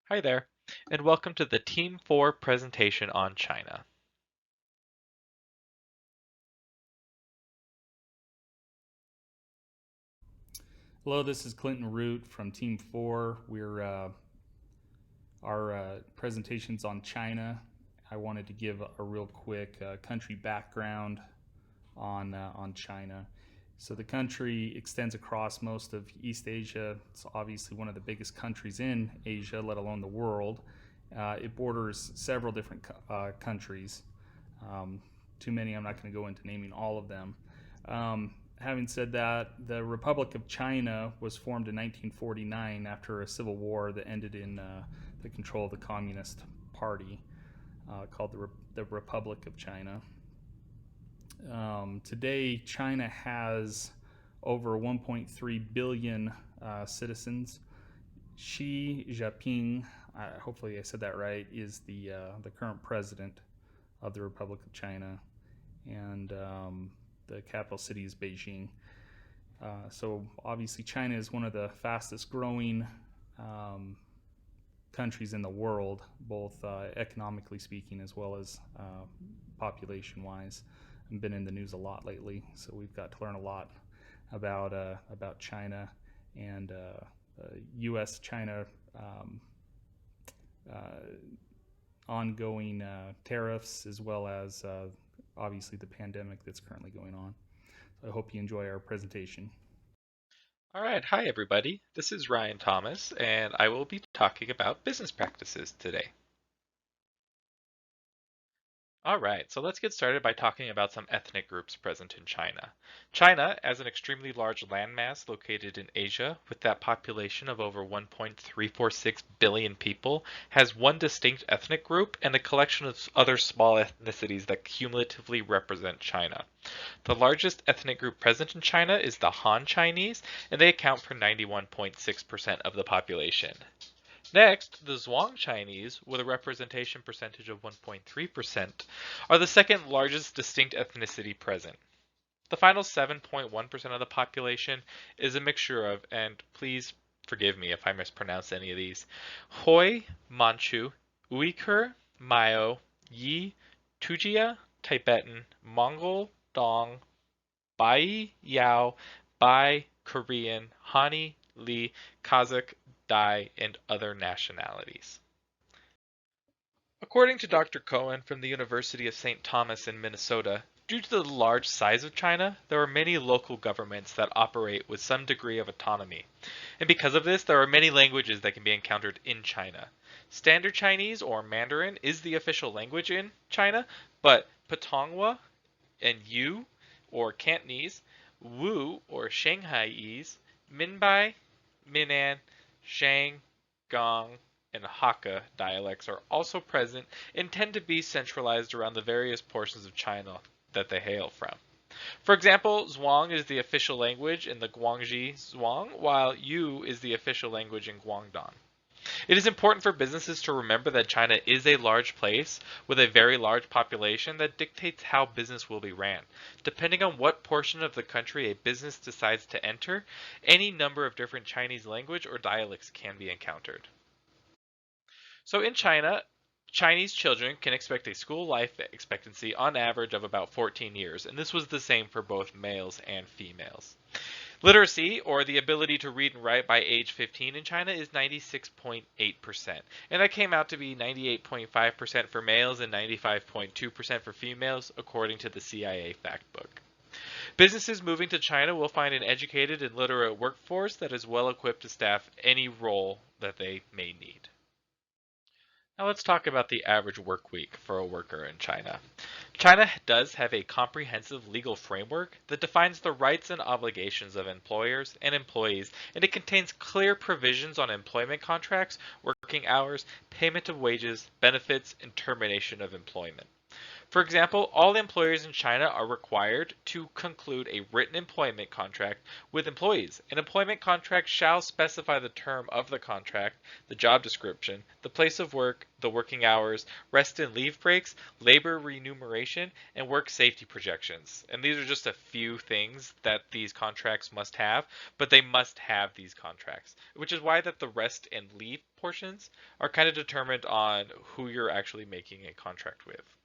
Hi there, and welcome to the Team 4 presentation on China. Hello, this is Clinton Root from Team 4. Our presentation's on China. I wanted to give a real quick country background on China. So the country extends across most of East Asia. It's obviously one of the biggest countries in Asia, let alone the world. It borders several different countries. Um, Too many, I'm not going to go into naming all of them. Having said that, the Republic of China was formed in 1949 after a civil war that ended in the control of the Communist Party, called the Republic of China. Today, China has over 1.3 billion citizens. Xi Jinping, hopefully I said that right, is the current president of the Republic of China, and the capital city is Beijing. So obviously, China is one of the fastest growing um, countries in the world, both economically speaking as well as population wise. I've been in the news a lot lately, so we've got to learn a lot about China and U.S. China uh, ongoing tariffs, as well as obviously the pandemic that's currently going on. So I hope you enjoy our presentation. All right, hi everybody. This is Ryan Thomas, and I will be talking about business practices today. All right, so let's get started by talking about some ethnic groups present in China. China, as an extremely large landmass located in Asia, with that population of over 1.346 billion people, has one distinct ethnic group and a collection of other small ethnicities that cumulatively represent China. The largest ethnic group present in China is the Han Chinese, and they account for 91.6% of the population. Next, the Zhuang Chinese, with a representation percentage of 1.3%, are the second largest distinct ethnicity present. The final 7.1% of the population is a mixture of, and please forgive me if I mispronounce any of these, Hui, Manchu, Uyghur, Mao, Yi, Tujia, Tibetan, Mongol, Dong, Bai, Yao, Bai, Korean, Hani, Li, Kazakh, Dai, and other nationalities. According to Dr. Cohen from the University of St. Thomas in Minnesota, due to the large size of China, there are many local governments that operate with some degree of autonomy. And because of this, there are many languages that can be encountered in China. Standard Chinese, or Mandarin, is the official language in China, but Putonghua and Yu, or Cantonese, Wu, or Shanghaiese, Minbai, Minnan, Shang, Gong, and Hakka dialects are also present and tend to be centralized around the various portions of China that they hail from. For example, Zhuang is the official language in the Guangxi Zhuang, while Yu is the official language in Guangdong. It is important for businesses to remember that China is a large place with a very large population that dictates how business will be ran. Depending on what portion of the country a business decides to enter, any number of different Chinese language or dialects can be encountered. So in China, Chinese children can expect a school life expectancy on average of about 14 years, and this was the same for both males and females. Literacy, or the ability to read and write by age 15 in China, is 96.8%, and that came out to be 98.5% for males and 95.2% for females, according to the CIA Factbook. Businesses moving to China will find an educated and literate workforce that is well equipped to staff any role that they may need. Now let's talk about the average work week for a worker in China. China does have a comprehensive legal framework that defines the rights and obligations of employers and employees, and it contains clear provisions on employment contracts, working hours, payment of wages, benefits, and termination of employment. For example, all employers in China are required to conclude a written employment contract with employees. An employment contract shall specify the term of the contract, the job description, the place of work, the working hours, rest and leave breaks, labor remuneration, and work safety projections. And these are just a few things that these contracts must have, but they must have these contracts, which is why that the rest and leave portions are kind of determined on who you're actually making a contract with.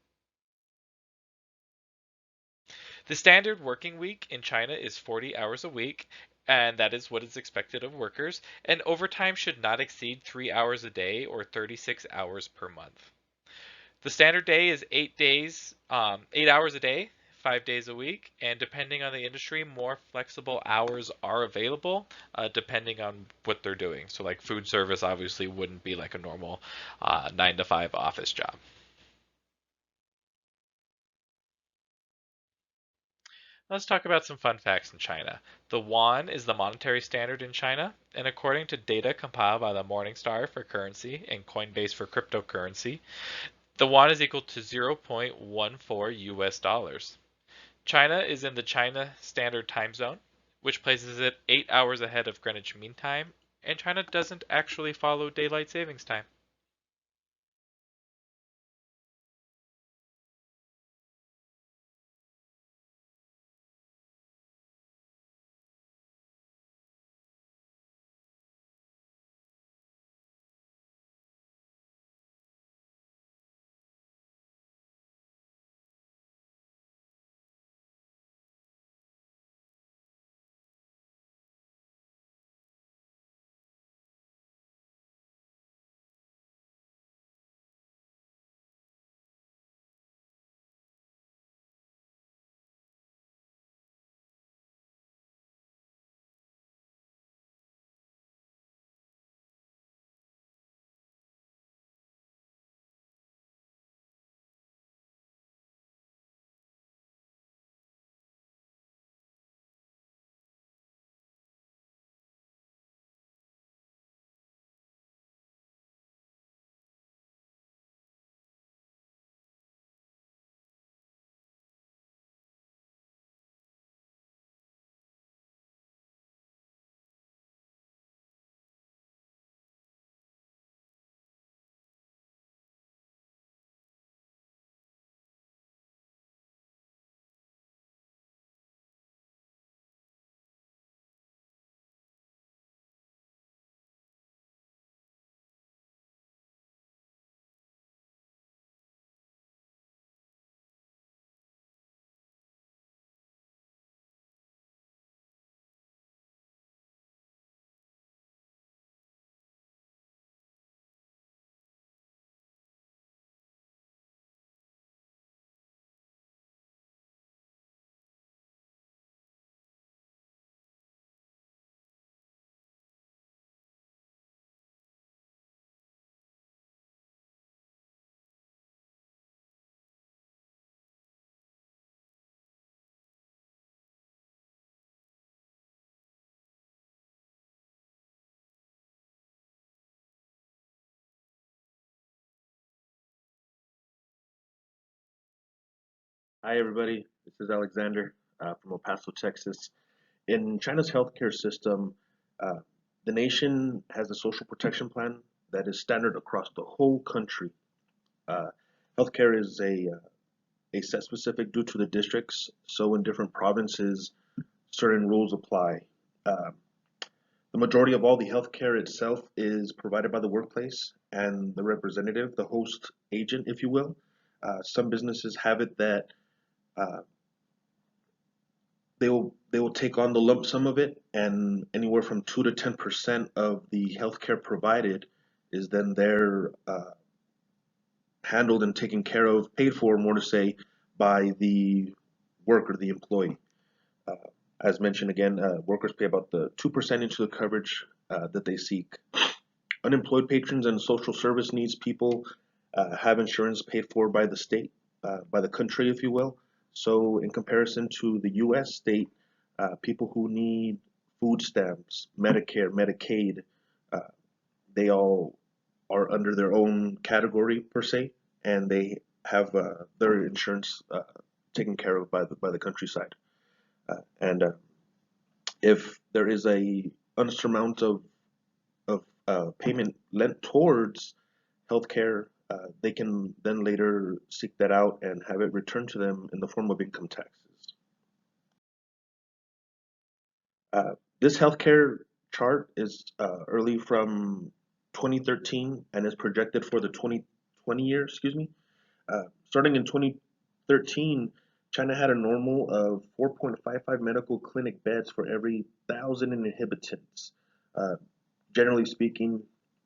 The standard working week in China is 40 hours a week, and that is what is expected of workers, and overtime should not exceed 3 hours a day or 36 hours per month. The standard day is 8 hours a day, 5 days a week, and depending on the industry, more flexible hours are available depending on what they're doing. So, like food service, obviously wouldn't be like a normal 9 to 5 office job. Let's talk about some fun facts in China. The yuan is the monetary standard in China, and according to data compiled by the Morningstar for currency and Coinbase for cryptocurrency, the yuan is equal to 0.14 US dollars. China is in the China Standard Time Zone, which places it 8 hours ahead of Greenwich Mean Time, and China doesn't actually follow daylight savings time. Hi, everybody. This is Alexander from El Paso, Texas. In China's healthcare system, uh, the nation has a social protection plan that is standard across the whole country. Uh, Healthcare is a set specific due to the districts, so in different provinces, certain rules apply. Uh, the majority of all the healthcare itself is provided by the workplace and the representative, the host agent, if you will. Some businesses have it that uh, they will take on the lump sum of it, and anywhere from 2 to 10% of the healthcare provided is then there handled and taken care of, paid for, more to say, by the worker, the employee. Uh, as mentioned again, workers pay about the 2% into the coverage that they seek. Unemployed patrons and social service needs people have insurance paid for by the state, by the country, if you will. So, in comparison to the U.S. state, people who need food stamps, Medicare, Medicaid, uh, they all are under their own category per se, and they have their insurance taken care of by the countryside. And if there is a unsurmountable payment lent towards healthcare, they can then later seek that out and have it returned to them in the form of income taxes. This healthcare chart is early from 2013 and is projected for the 2020 year, excuse me. Starting in 2013, China had a normal of 4.55 medical clinic beds for every 1,000 inhabitants. Generally speaking,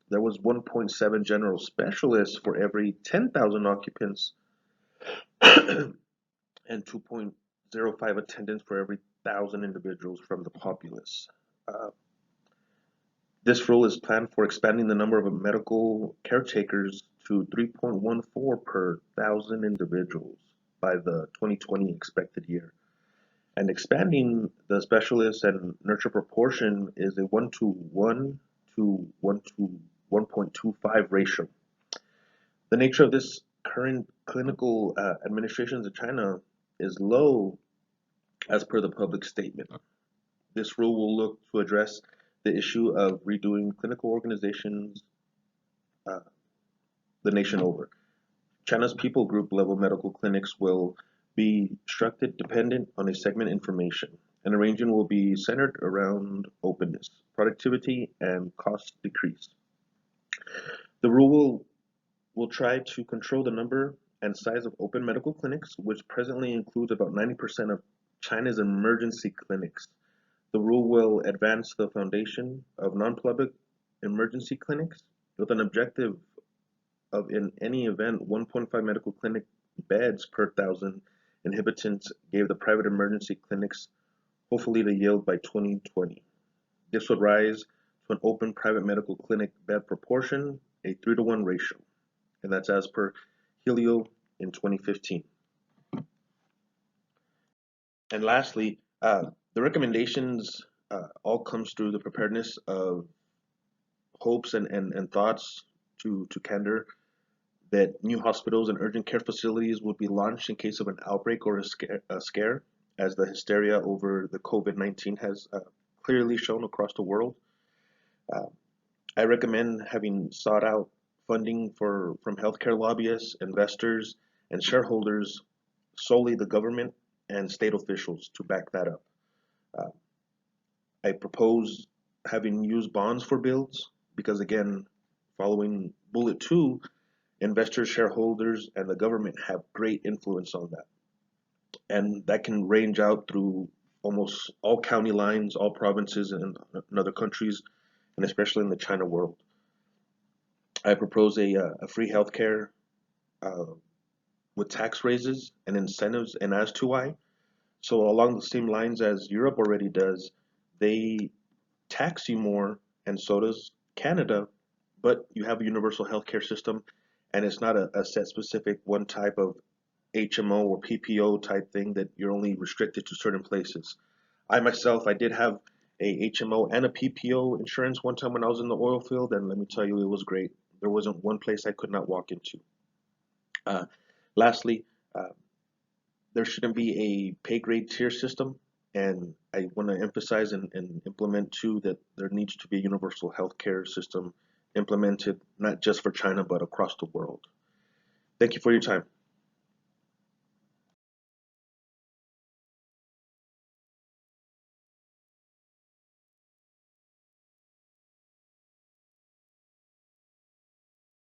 there was 1.7 general specialists for every 10,000 occupants and 2.05 attendants for every 1,000 individuals from the populace. Uh, this rule is planned for expanding the number of medical caretakers to 3.14 per 1,000 individuals by the 2020 expected year. And expanding the specialist and nurture proportion is a 1:1 to 1:1.25 ratio. The nature of this current clinical administrations in China is low as per the public statement. This rule will look to address the issue of redoing clinical organizations uh, the nation over. China's people group level medical clinics will be structured dependent on a segment information. An arrangement will be centered around openness, productivity, and cost decrease. The rule will try to control the number and size of open medical clinics, which presently includes about 90% of China's emergency clinics. The rule will advance the foundation of non-public emergency clinics with an objective of, in any event, 1.5 medical clinic beds per 1,000 inhabitants gave the private emergency clinics hopefully to yield by 2020. This would rise to an open private medical clinic bed proportion, a 3:1 ratio, and that's as per Helio in 2015. And lastly, the recommendations all comes through the preparedness of hopes and thoughts to candor that new hospitals and urgent care facilities would be launched in case of an outbreak or a scare, as the hysteria over the COVID-19 has clearly shown across the world. Uh, I recommend having sought out funding from healthcare lobbyists, investors, and shareholders, solely the government and state officials to back that up. Uh, I propose having used bonds for builds because, again, following bullet two, investors, shareholders, and the government have great influence on that. And that can range out through almost all county lines, all provinces, and in other countries, and especially in the China world. I propose a free healthcare uh, with tax raises and incentives, and as to why. So along the same lines as Europe already does, they tax you more, and so does Canada, but you have a universal healthcare system, and it's not a set specific one type of HMO or PPO type thing that you're only restricted to certain places. I myself, I did have a HMO and a PPO insurance one time when I was in the oil field, and let me tell you, it was great. There wasn't one place I could not walk into. Uh, Lastly, uh, there shouldn't be a pay grade tier system. And I want to emphasize and implement too that there needs to be a universal healthcare system implemented not just for China but across the world. Thank you for your time.